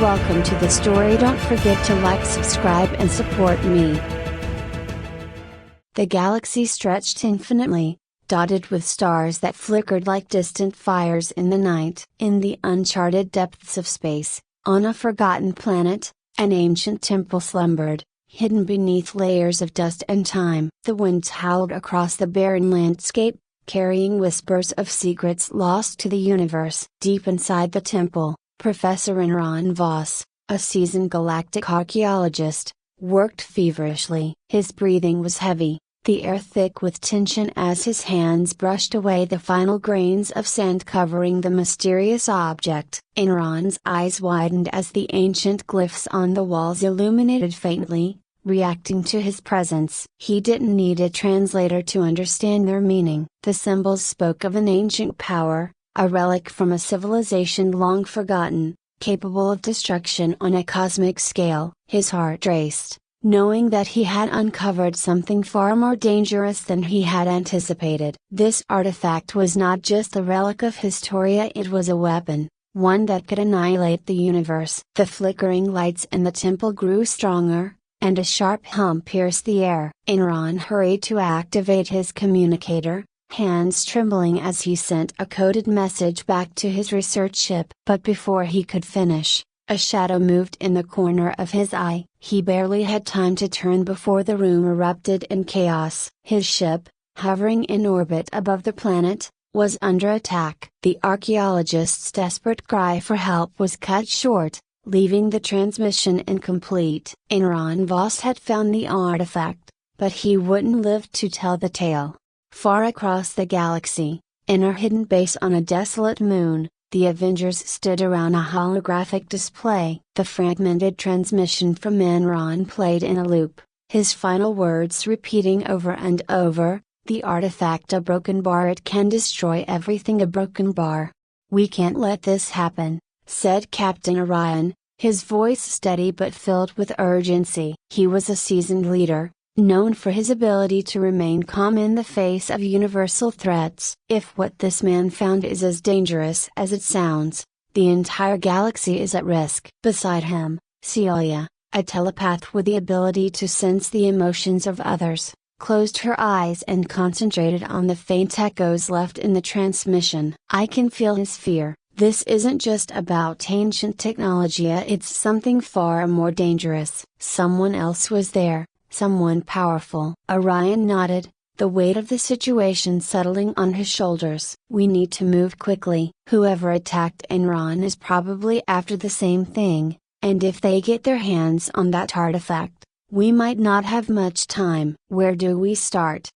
Welcome to the story. Don't forget to like, subscribe and support me. The galaxy stretched infinitely, dotted with stars that flickered like distant fires in the night. In the uncharted depths of space, on a forgotten planet, an ancient temple slumbered, hidden beneath layers of dust and time. The winds howled across the barren landscape, carrying whispers of secrets lost to the universe. Deep inside the temple, Professor Enron Voss, a seasoned galactic archaeologist, worked feverishly. His breathing was heavy, the air thick with tension as his hands brushed away the final grains of sand covering the mysterious object. Enron's eyes widened as the ancient glyphs on the walls illuminated faintly, reacting to his presence. He didn't need a translator to understand their meaning. The symbols spoke of an ancient power, a relic from a civilization long forgotten, capable of destruction on a cosmic scale. His heart raced, knowing that he had uncovered something far more dangerous than he had anticipated. This artifact was not just a relic of Historia, it was a weapon, one that could annihilate the universe. The flickering lights in the temple grew stronger, and a sharp hum pierced the air. Enron hurried to activate his communicator, hands trembling as he sent a coded message back to his research ship. But before he could finish, a shadow moved in the corner of his eye. He barely had time to turn before the room erupted in chaos. His ship, hovering in orbit above the planet, was under attack. The archaeologist's desperate cry for help was cut short, leaving the transmission incomplete. Enron Voss had found the artifact, but he wouldn't live to tell the tale. Far across the galaxy, in a hidden base on a desolate moon, the Avengers stood around a holographic display. The fragmented transmission from Enron played in a loop, his final words repeating over and over, "The artifact a broken bar, it can destroy everything a broken bar. We can't let this happen," said Captain Orion, his voice steady but filled with urgency. He was a seasoned leader, known for his ability to remain calm in the face of universal threats. If what this man found is as dangerous as it sounds, the entire galaxy is at risk. Beside him, Celia, a telepath with the ability to sense the emotions of others, closed her eyes and concentrated on the faint echoes left in the transmission. "I can feel his fear. This isn't just about ancient technology, it's something far more dangerous." Someone else was there. Someone powerful. Orion nodded, the weight of the situation settling on his shoulders. "We need to move quickly. Whoever attacked Enron is probably after the same thing, and if they get their hands on that artifact, we might not have much time." "Where do we start?"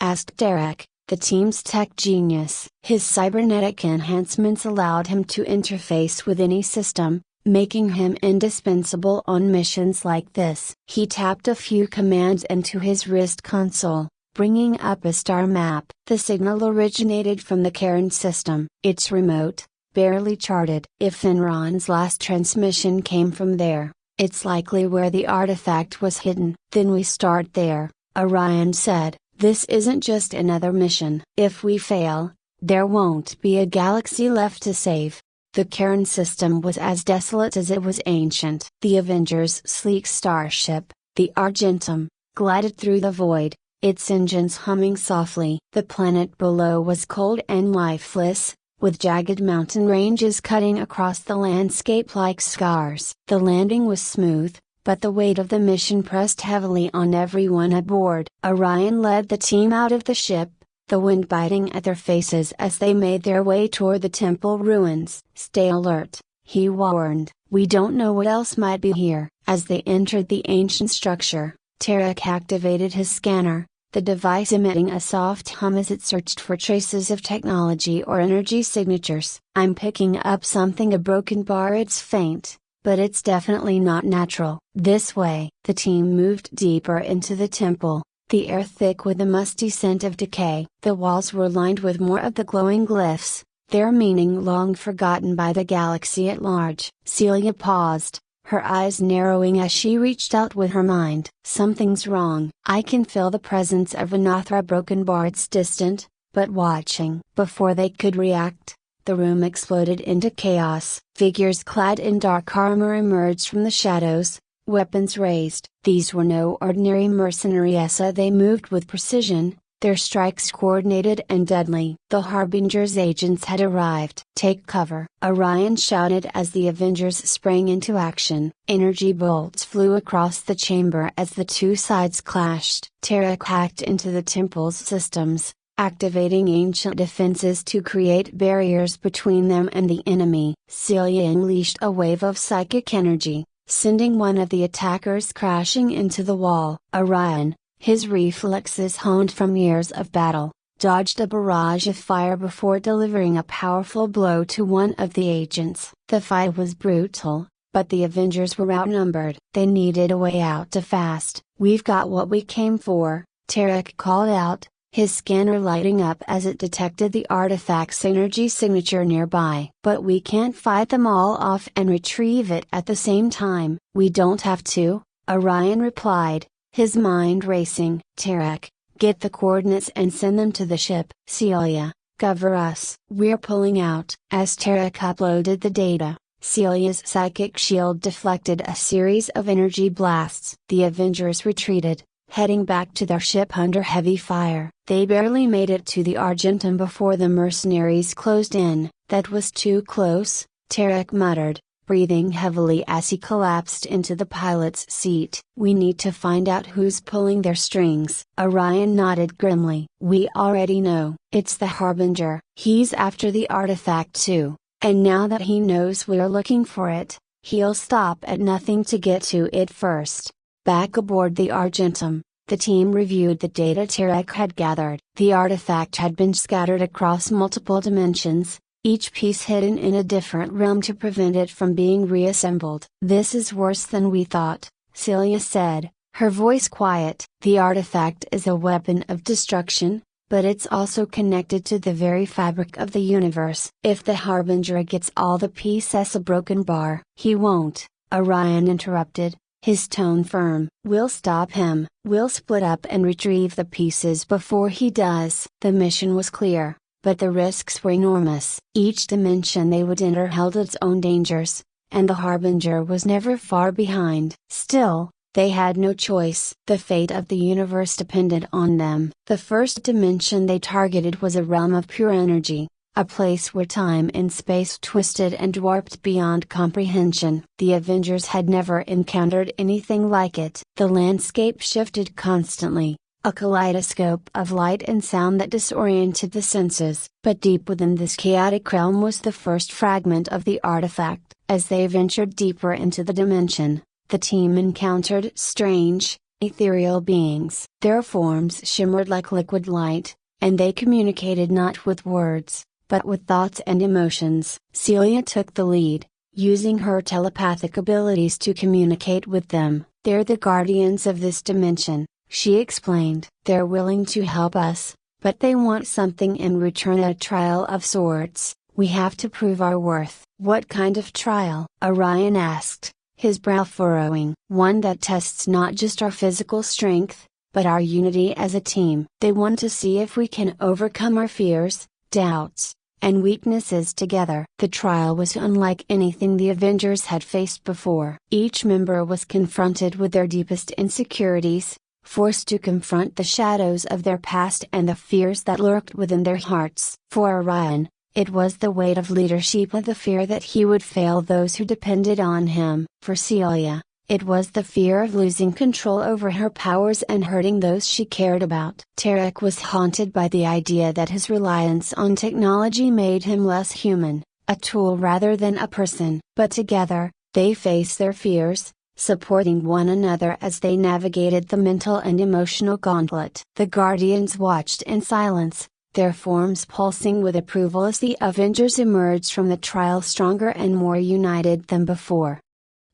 asked Derek, the team's tech genius. His cybernetic enhancements allowed him to interface with any system, making him indispensable on missions like this. He tapped a few commands into his wrist console, bringing up a star map. The signal originated from the Cairn system. It's remote, barely charted. If Enron's last transmission came from there, it's likely where the artifact was hidden. "Then we start there," Orion said. "This isn't just another mission. If we fail, there won't be a galaxy left to save." The Cairn system was as desolate as it was ancient. The Avengers' sleek starship, the Argentum, glided through the void, its engines humming softly. The planet below was cold and lifeless, with jagged mountain ranges cutting across the landscape like scars. The landing was smooth, but the weight of the mission pressed heavily on everyone aboard. Orion led the team out of the ship, the wind biting at their faces as they made their way toward the temple ruins. "Stay alert," he warned. "We don't know what else might be here." As they entered the ancient structure, Tarek activated his scanner, the device emitting a soft hum as it searched for traces of technology or energy signatures. "I'm picking up something, a broken bar. It's faint, but it's definitely not natural." This way. The team moved deeper into the temple, the air thick with the musty scent of decay. The walls were lined with more of the glowing glyphs, their meaning long forgotten by the galaxy at large. Celia paused, her eyes narrowing as she reached out with her mind. "Something's wrong. I can feel the presence of an Athra broken bar. It's distant, but watching." Before they could react, the room exploded into chaos. Figures clad in dark armor emerged from the shadows, weapons raised. These were no ordinary mercenaries. They moved with precision, their strikes coordinated and deadly. The Harbinger's agents had arrived. "Take cover!" Orion shouted as the Avengers sprang into action. Energy bolts flew across the chamber as the two sides clashed. Tarek hacked into the temple's systems, activating ancient defenses to create barriers between them and the enemy. Celia unleashed a wave of psychic energy, sending one of the attackers crashing into the wall. Orion, his reflexes honed from years of battle, dodged a barrage of fire before delivering a powerful blow to one of the agents. The fight was brutal, but the Avengers were outnumbered. They needed a way out fast. "We've got what we came for," Tarek called out, his scanner lighting up as it detected the artifact's energy signature nearby. "But we can't fight them all off and retrieve it at the same time." "We don't have to," Orion replied, his mind racing. "Tarek, get the coordinates and send them to the ship." "Celia, cover us. We're pulling out." As Tarek uploaded the data, Celia's psychic shield deflected a series of energy blasts. The Avengers retreated, heading back to their ship under heavy fire. They barely made it to the Argentum before the mercenaries closed in. "That was too close," Tarek muttered, breathing heavily as he collapsed into the pilot's seat. "We need to find out who's pulling their strings." Orion nodded grimly. "We already know. It's the Harbinger. He's after the artifact too, and now that he knows we're looking for it, he'll stop at nothing to get to it first." Back aboard the Argentum, the team reviewed the data Tarek had gathered. The artifact had been scattered across multiple dimensions, each piece hidden in a different realm to prevent it from being reassembled. "This is worse than we thought," Celia said, her voice quiet. "The artifact is a weapon of destruction, but it's also connected to the very fabric of the universe. If the Harbinger gets all the pieces a broken bar." "He won't," Orion interrupted, his tone firm. "We'll stop him. We'll split up and retrieve the pieces before he does." The mission was clear, but the risks were enormous. Each dimension they would enter held its own dangers, and the Harbinger was never far behind. Still, they had no choice. The fate of the universe depended on them. The first dimension they targeted was a realm of pure energy, a place where time and space twisted and warped beyond comprehension. The Avengers had never encountered anything like it. The landscape shifted constantly, a kaleidoscope of light and sound that disoriented the senses. But deep within this chaotic realm was the first fragment of the artifact. As they ventured deeper into the dimension, the team encountered strange, ethereal beings. Their forms shimmered like liquid light, and they communicated not with words, but with thoughts and emotions. Celia took the lead, using her telepathic abilities to communicate with them. "They're the guardians of this dimension," she explained. "They're willing to help us, but they want something in return, a trial of sorts. We have to prove our worth." "What kind of trial?" Orion asked, his brow furrowing. "One that tests not just our physical strength, but our unity as a team. They want to see if we can overcome our fears, doubts, and weaknesses together." The trial was unlike anything the Avengers had faced before. Each member was confronted with their deepest insecurities, forced to confront the shadows of their past and the fears that lurked within their hearts. For Orion, it was the weight of leadership and the fear that he would fail those who depended on him. For Celia, it was the fear of losing control over her powers and hurting those she cared about. Tarek was haunted by the idea that his reliance on technology made him less human, a tool rather than a person. But together, they faced their fears, supporting one another as they navigated the mental and emotional gauntlet. The Guardians watched in silence, their forms pulsing with approval as the Avengers emerged from the trial stronger and more united than before.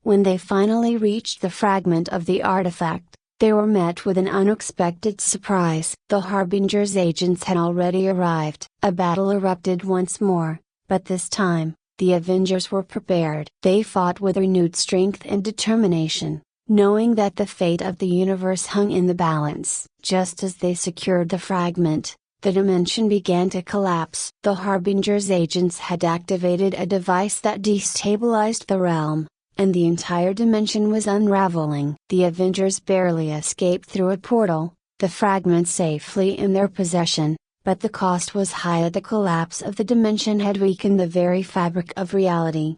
When they finally reached the fragment of the artifact, they were met with an unexpected surprise. The Harbinger's agents had already arrived. A battle erupted once more, but this time, the Avengers were prepared. They fought with renewed strength and determination, knowing that the fate of the universe hung in the balance. Just as they secured the fragment, the dimension began to collapse. The Harbinger's agents had activated a device that destabilized the realm, and the entire dimension was unraveling. The Avengers barely escaped through a portal, the fragments safely in their possession, but the cost was high. The collapse of the dimension had weakened the very fabric of reality.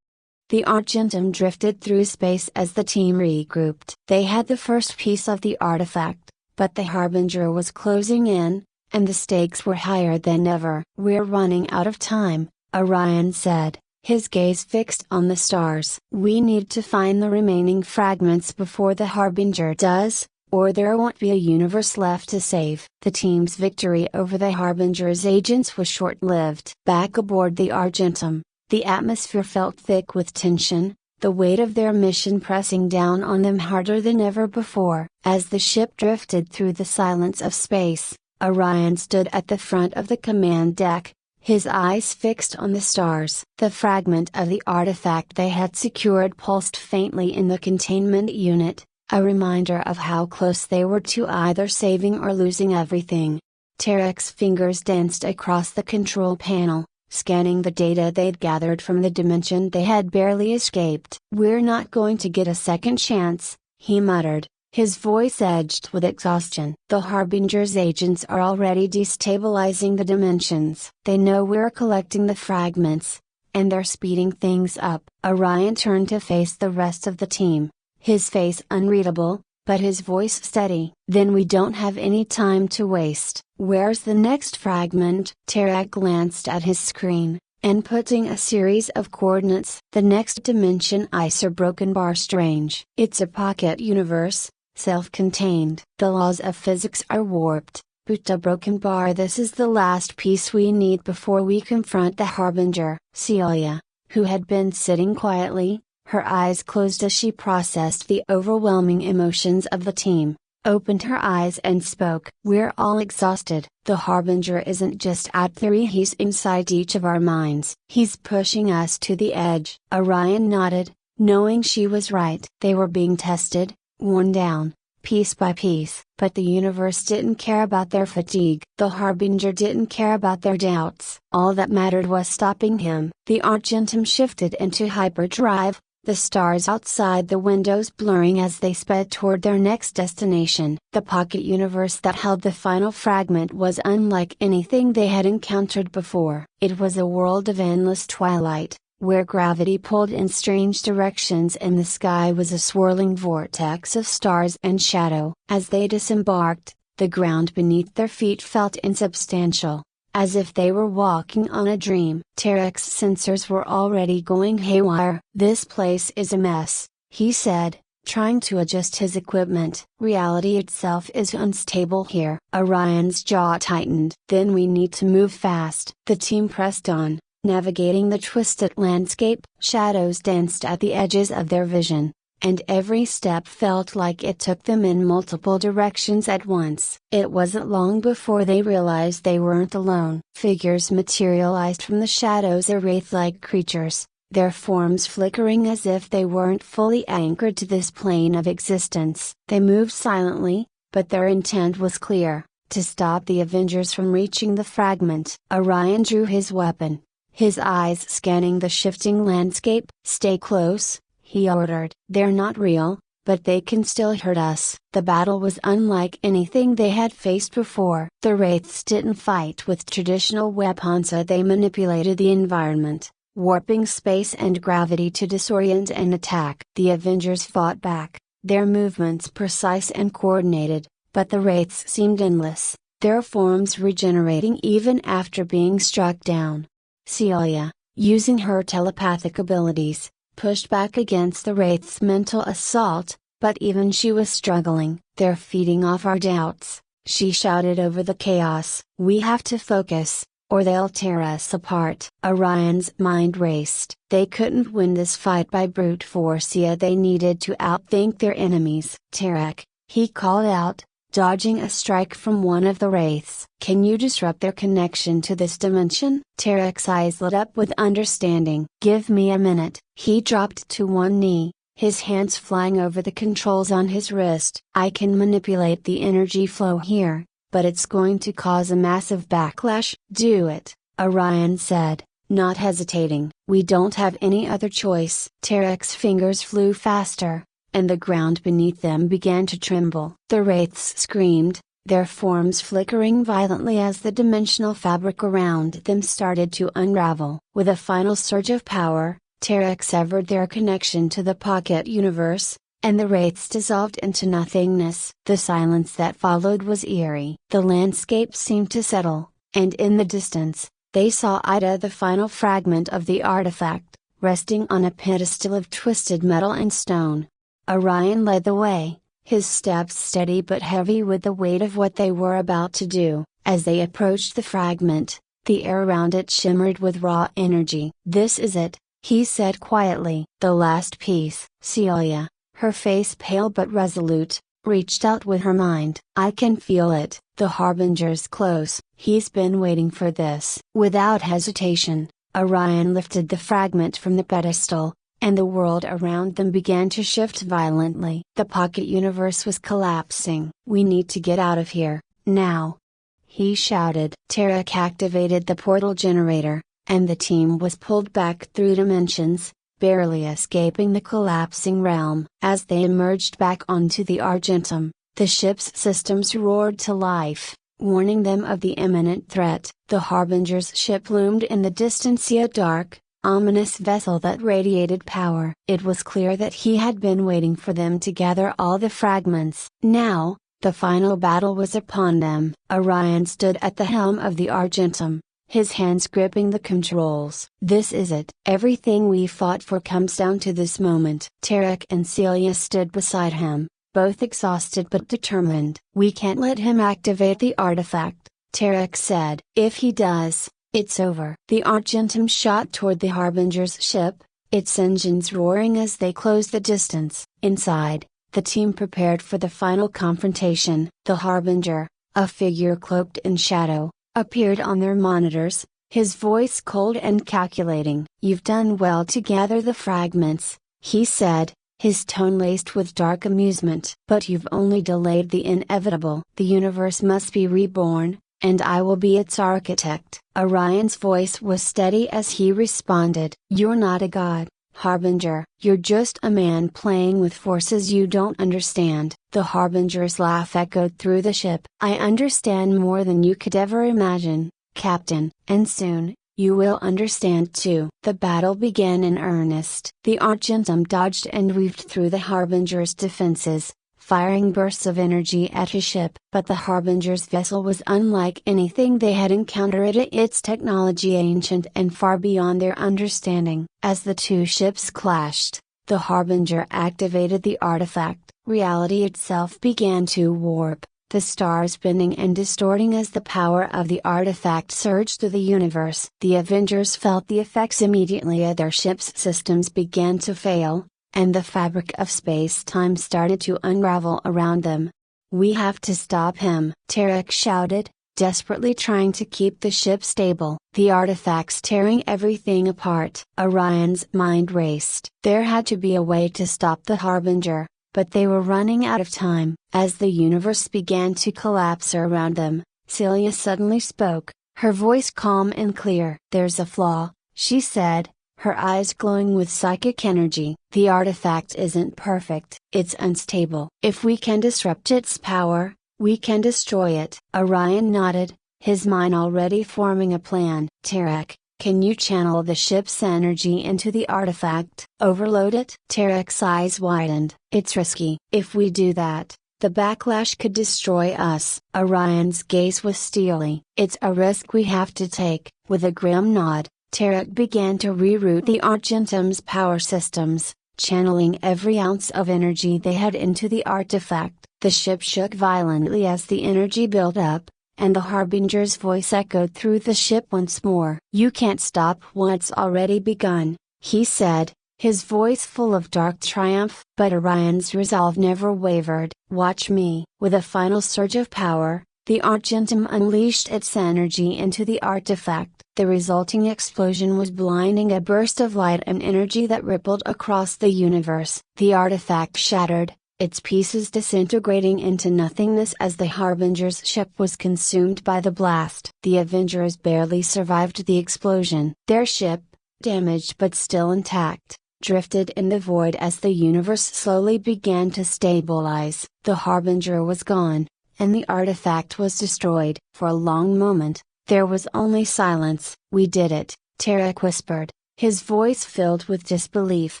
The Argentum drifted through space as the team regrouped. They had the first piece of the artifact, but the Harbinger was closing in, and the stakes were higher than ever. "We're running out of time," Orion said, his gaze fixed on the stars. "We need to find the remaining fragments before the Harbinger does, or there won't be a universe left to save." The team's victory over the Harbinger's agents was short-lived. Back aboard the Argentum, the atmosphere felt thick with tension, the weight of their mission pressing down on them harder than ever before. As the ship drifted through the silence of space, Orion stood at the front of the command deck, his eyes fixed on the stars. The fragment of the artifact they had secured pulsed faintly in the containment unit, a reminder of how close they were to either saving or losing everything. Tarek's fingers danced across the control panel, scanning the data they'd gathered from the dimension they had barely escaped. "We're not going to get a second chance," he muttered, his voice edged with exhaustion. "The Harbinger's agents are already destabilizing the dimensions. They know we're collecting the fragments, and they're speeding things up." Orion turned to face the rest of the team, his face unreadable, but his voice steady. "Then we don't have any time to waste. Where's the next fragment?" Tarek glanced at his screen, and putting a series of coordinates. "The next dimension ice or broken bar strange. It's a pocket universe, self-contained. The laws of physics are warped, but a broken bar. This is the last piece we need before we confront the Harbinger." Celia, who had been sitting quietly, her eyes closed as she processed the overwhelming emotions of the team, opened her eyes and spoke. "We're all exhausted. The Harbinger isn't just out there, he's inside each of our minds. He's pushing us to the edge." Orion nodded, knowing she was right. They were being tested, worn down, piece by piece. But the universe didn't care about their fatigue. The Harbinger didn't care about their doubts. All that mattered was stopping him. The Argentum shifted into hyperdrive, the stars outside the windows blurring as they sped toward their next destination. The pocket universe that held the final fragment was unlike anything they had encountered before. It was a world of endless twilight, where gravity pulled in strange directions and the sky was a swirling vortex of stars and shadow. As they disembarked, the ground beneath their feet felt insubstantial, as if they were walking on a dream. Tarek's sensors were already going haywire. "This place is a mess," he said, trying to adjust his equipment. "Reality itself is unstable here." Orion's jaw tightened. "Then we need to move fast." The team pressed on, navigating the twisted landscape. Shadows danced at the edges of their vision, and every step felt like it took them in multiple directions at once. It wasn't long before they realized they weren't alone. Figures materialized from the shadows, wraith-like creatures, their forms flickering as if they weren't fully anchored to this plane of existence. They moved silently, but their intent was clear: to stop the Avengers from reaching the fragment. Orion drew his weapon, his eyes scanning the shifting landscape. "Stay close," he ordered. "They're not real, but they can still hurt us." The battle was unlike anything they had faced before. The wraiths didn't fight with traditional weapons, they manipulated the environment, warping space and gravity to disorient and attack. The Avengers fought back, their movements precise and coordinated, but the wraiths seemed endless, their forms regenerating even after being struck down. Celia, using her telepathic abilities, pushed back against the wraith's mental assault, but even she was struggling. "They're feeding off our doubts," she shouted over the chaos. "We have to focus, or they'll tear us apart." Orion's mind raced. They couldn't win this fight by brute force. They needed to outthink their enemies. "Tarek," he called out, dodging a strike from one of the wraiths. "Can you disrupt their connection to this dimension?" Tarek's eyes lit up with understanding. "Give me a minute." He dropped to one knee, his hands flying over the controls on his wrist. "I can manipulate the energy flow here, but it's going to cause a massive backlash. Do it, Orion said, not hesitating. We don't have any other choice. Tarek's fingers flew faster, and the ground beneath them began to tremble. The wraiths screamed, their forms flickering violently as the dimensional fabric around them started to unravel. With a final surge of power, Tarek severed their connection to the pocket universe, and the wraiths dissolved into nothingness. The silence that followed was eerie. The landscape seemed to settle, and in the distance, they saw Ida, the final fragment of the artifact, resting on a pedestal of twisted metal and stone. Orion led the way, his steps steady but heavy with the weight of what they were about to do. As they approached the fragment, the air around it shimmered with raw energy. "This is it," he said quietly. The last piece. Celia, her face pale but resolute, reached out with her mind. "I can feel it. The Harbinger's close. He's been waiting for this." Without hesitation, Orion lifted the fragment from the pedestal, and the world around them began to shift violently. The pocket universe was collapsing. "We need to get out of here, now!" he shouted. Tarek activated the portal generator, and the team was pulled back through dimensions, barely escaping the collapsing realm. As they emerged back onto the Argentum, the ship's systems roared to life, warning them of the imminent threat. The Harbinger's ship loomed in the distance, a dark, ominous vessel that radiated power. It was clear that he had been waiting for them to gather all the fragments. Now, the final battle was upon them. Orion stood at the helm of the Argentum, his hands gripping the controls. "This is it. Everything we fought for comes down to this moment." Tarek and Celia stood beside him, both exhausted but determined. "We can't let him activate the artifact," Tarek said. "If he does, it's over." The Argentum shot toward the Harbinger's ship, its engines roaring as they closed the distance. Inside, the team prepared for the final confrontation. The Harbinger, a figure cloaked in shadow, appeared on their monitors, his voice cold and calculating. "You've done well to gather the fragments," he said, his tone laced with dark amusement. "But you've only delayed the inevitable. The universe must be reborn, and I will be its architect." Orion's voice was steady as he responded. "You're not a god, Harbinger. You're just a man playing with forces you don't understand." The Harbinger's laugh echoed through the ship. "I understand more than you could ever imagine, Captain, and soon, you will understand too." The battle began in earnest. The Argentum dodged and weaved through the Harbinger's defenses, firing bursts of energy at his ship. But the Harbinger's vessel was unlike anything they had encountered, its technology ancient and far beyond their understanding. As the two ships clashed, the Harbinger activated the artifact. Reality itself began to warp, the stars bending and distorting as the power of the artifact surged through the universe. The Avengers felt the effects immediately as their ship's systems began to fail, and the fabric of space-time started to unravel around them. "We have to stop him," Tarek shouted, desperately trying to keep the ship stable. "The artifact's tearing everything apart." Orion's mind raced. There had to be a way to stop the Harbinger, but they were running out of time. As the universe began to collapse around them, Celia suddenly spoke, her voice calm and clear. "There's a flaw," she said, her eyes glowing with psychic energy. "The artifact isn't perfect. It's unstable. If we can disrupt its power, we can destroy it." Orion nodded, his mind already forming a plan. "Tarek, can you channel the ship's energy into the artifact? Overload it?" Tarek's eyes widened. "It's risky. If we do that, the backlash could destroy us." Orion's gaze was steely. "It's a risk we have to take." With a grim nod, Tarek began to reroute the Argentum's power systems, channeling every ounce of energy they had into the artifact. The ship shook violently as the energy built up, and the Harbinger's voice echoed through the ship once more. "You can't stop what's already begun," he said, his voice full of dark triumph. But Orion's resolve never wavered. "Watch me." With a final surge of power, the Argentum unleashed its energy into the artifact. The resulting explosion was blinding, a burst of light and energy that rippled across the universe. The artifact shattered, its pieces disintegrating into nothingness as the Harbinger's ship was consumed by the blast. The Avengers barely survived the explosion. Their ship, damaged but still intact, drifted in the void as the universe slowly began to stabilize. The Harbinger was gone, and the artifact was destroyed. For a long moment, there was only silence. "We did it," Tarek whispered, his voice filled with disbelief.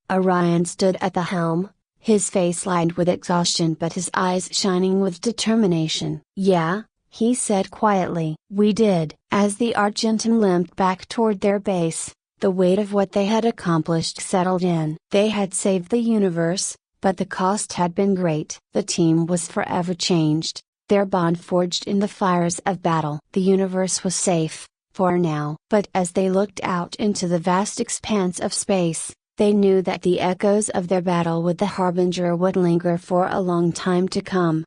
Orion stood at the helm, his face lined with exhaustion but his eyes shining with determination. "Yeah," he said quietly. "We did." As the Argentum limped back toward their base, the weight of what they had accomplished settled in. They had saved the universe, but the cost had been great. The team was forever changed, their bond forged in the fires of battle. The universe was safe, for now. But as they looked out into the vast expanse of space, they knew that the echoes of their battle with the Harbinger would linger for a long time to come.